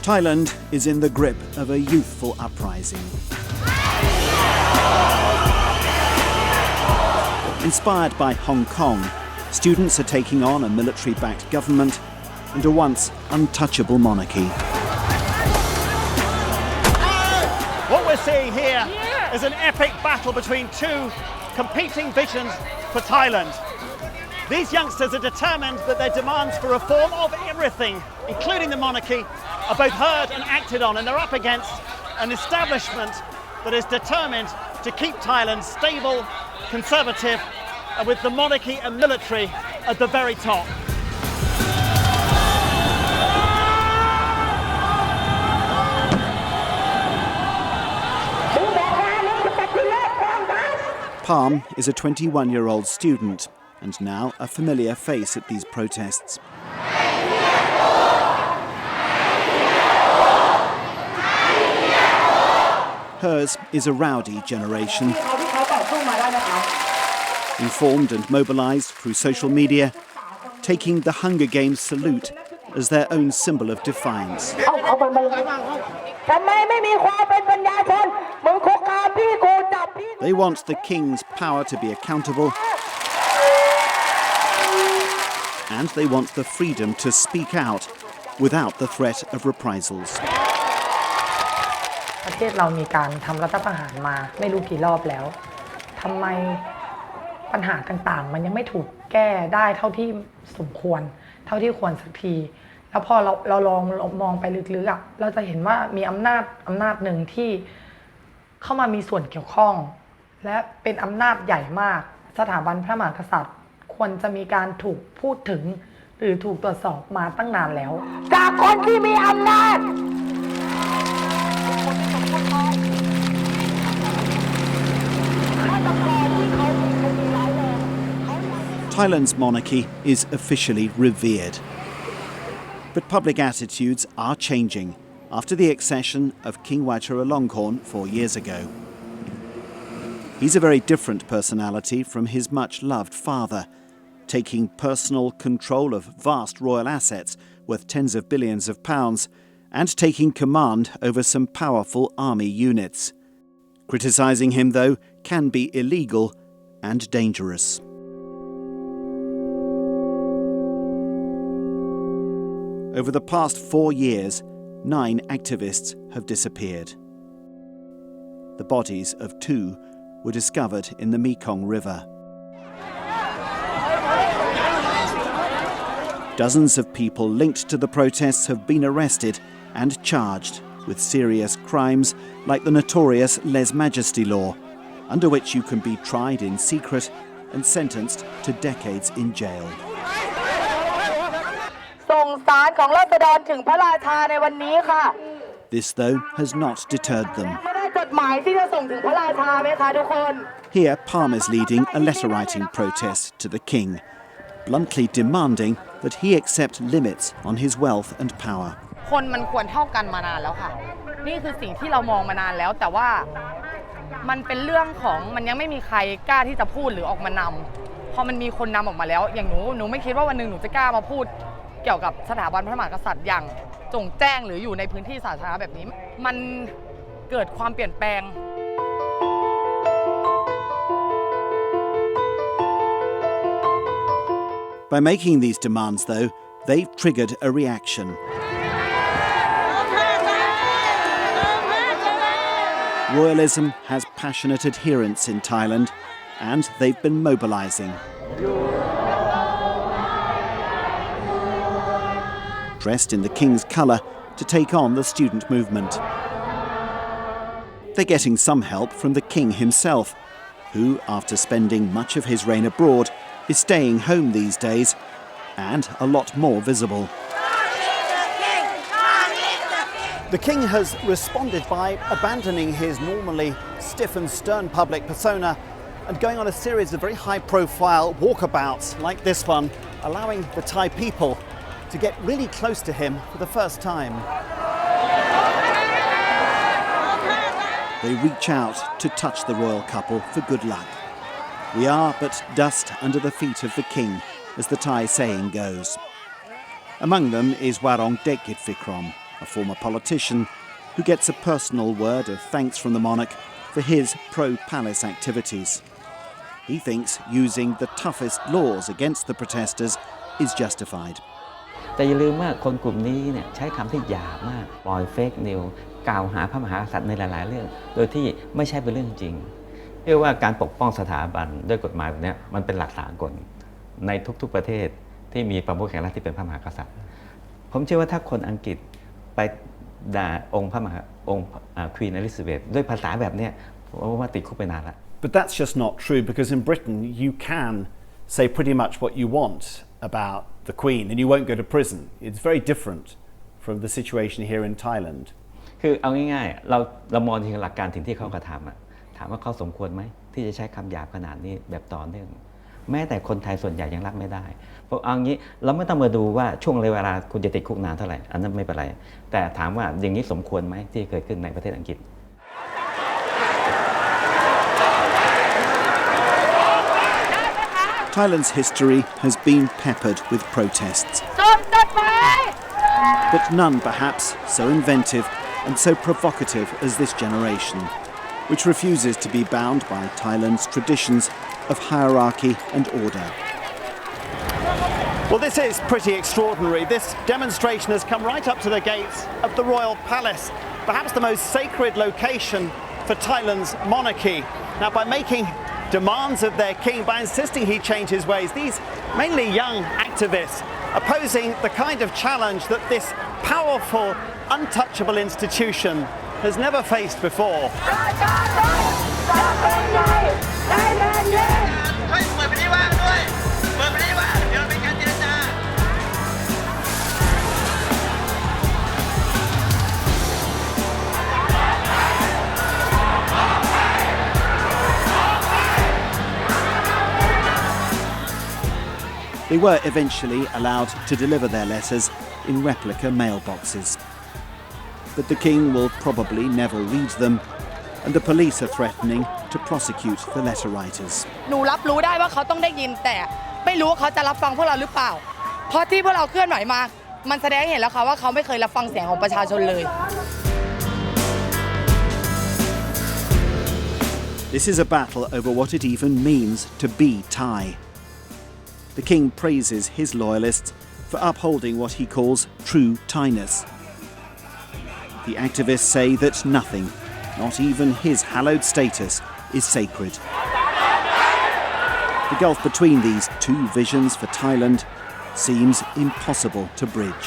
Thailand is in the grip of a youthful uprising. Inspired by Hong Kong, students are taking on a military-backed government and a once untouchable monarchy. What we're seeing here is an epic battle between two competing visions for Thailand. These youngsters are determined that their demands for reform of everything, including the monarchy, are both heard and acted on, and they're up against an establishment that is determined to keep Thailand stable, conservative, and with the monarchy and military at the very top. Palm is a 21-year-old student and now a familiar face at these protests. Hers is a rowdy generation, informed and mobilised through social media, taking the Hunger Games salute as their own symbol of defiance. They want the king's power to be accountable, and they want the freedom to speak out without the threat of reprisals. ประเทศเรามีการทำรัฐประหารมาไม่รู้กี่รอบแล้วทำไมปัญหาต่างๆมันยังไม่ถูกแก้ได้เท่าที่สมควรเท่าที่ควรสักทีแล้วพอเราลองมองไปลึกๆเราจะเห็นว่ามีอำนาจหนึ่งที่เข้ามามีส่วนเกี่ยวข้องและเป็นอำนาจใหญ่มากสถาบันพระมหากษัตริย์ควรจะมีการถูกพูดถึงหรือถูกตรวจสอบมาตั้งนานแล้วจากคนที่มีอำนาจ Thailand's monarchy is officially revered. But public attitudes are changing after the accession of King Vajiralongkorn 4 years ago. He's a very different personality from his much-loved father, taking personal control of vast royal assets worth tens of billions of pounds and taking command over some powerful army units. Criticising him, though, can be illegal and dangerous. Over the past 4 years, 9 activists have disappeared. The bodies of 2 were discovered in the Mekong River. Dozens of people linked to the protests have been arrested and charged with serious crimes like the notorious lèse-majesté law, under which you can be tried in secret and sentenced to decades in jail. This, though, has not deterred them. Here, Palm is leading a letter-writing protest to the king, bluntly demanding that he accept limits on his wealth and power. คนมันควรเท่ากันมานานแล้วค่ะนี่คือสิ่งที่เรามองมานานแล้วแต่ว่ามันเป็นเรื่องของมันยังไม่มีใครกล้าที่จะพูดหรือออกมานำพอมันมีคนนำออกมาแล้วอย่างหนูไม่คิดว่าวันนึงหนูจะกล้ามาพูดเกี่ยวกับสถาบันพระมหากษัตริย์อย่างจงแจ้งหรืออยู่ในพื้นที่สาธารณะแบบนี้มันเกิดความเปลี่ยนแปลง By making these demands, though, they've triggered a reaction. Royalism has passionate adherents in Thailand, and they've been mobilising. Dressed in the king's colour to take on the student movement. They're getting some help from the king himself, who, after spending much of his reign abroad, is staying home these days, and a lot more visible. The king has responded by abandoning his normally stiff and stern public persona and going on a series of very high-profile walkabouts like this one, allowing the Thai people to get really close to him for the first time. They reach out to touch the royal couple for good luck. We are but dust under the feet of the king, as the Thai saying goes. Among them is Warong Dekgit Vikram, a former politician who gets a personal word of thanks from the monarch for his pro-palace activities. He thinks using the toughest laws against the protesters is justified. แต่อย่าลืมว่าคนกลุ่มนี้เนี่ยใช้คำที่หยาบมากปล่อยเฟกนิวกล่าวหาพระมหากษัตริย์ในหลายๆเรื่องโดยที่ไม่ใช่เป็นเรื่องจริงเรียกว่าการปกป้องสถาบันด้วยกฎหมายแบบนี้มันเป็นหลักสากลในทุกๆประเทศที่มีประมุขแห่งรัฐที่เป็นพระมหากษัตริย์ผมเชื่อว่าถ้าคนอังกฤษไปด่าองค์ควีนอลิซาเบธด้วยภาษาแบบนี้ผมว่าติดคุกไปนานแล้ว But that's just not true, because in Britain you can say pretty much what you want about the Queen and you won't go to prison. It's very different from the situation here in Thailand. คือเอาง่ายๆเรามองถึงหลักการสิ่งที่เขากระทำถามว่าเขาสมควรไหมที่จะใช้คำหยาบขนาดนี้แบบต่อเนื่องแม้แต่คนไทยส่วนใหญ่ยังรับไม่ได้เพราะเอางี้เราไม่ต้องมาดูว่าช่วงเวลาคุณจะติดคุกนานเท่าไหร่อันนั้นไม่เป็นไรแต่ถามว่าอย่างนี้สมควรไหมที่เกิดขึ้นในประเทศอังกฤษ Thailand's history has been peppered with protests, but none perhaps so inventive and so provocative as this generation, which refuses to be bound by Thailand's traditions of hierarchy and order. Well, this is pretty extraordinary. This demonstration has come right up to the gates of the Royal Palace, perhaps the most sacred location for Thailand's monarchy. Now, by making demands of their king, by insisting he change his ways, these mainly young activists opposing the kind of challenge that this powerful, untouchable institution has never faced before. They were eventually allowed to deliver their letters in replica mailboxes. But the king will probably never read them, and the police are threatening to prosecute the letter writers. หนูรับรู้ได้ว่าเขาต้องได้ยินแต่ไม่รู้ว่าเขาจะรับฟังพวกเราหรือเปล่าเพราะที่พวกเราเคลื่อนไหวมามันแสดงให้เห็นแล้วค่ะว่าเขาไม่เคยรับฟังเสียงของประชาชนเลย This is a battle over what it even means to be Thai. The king praises his loyalists for upholding what he calls true Thainess. The activists say that nothing, not even his hallowed status, is sacred. The gulf between these two visions for Thailand seems impossible to bridge.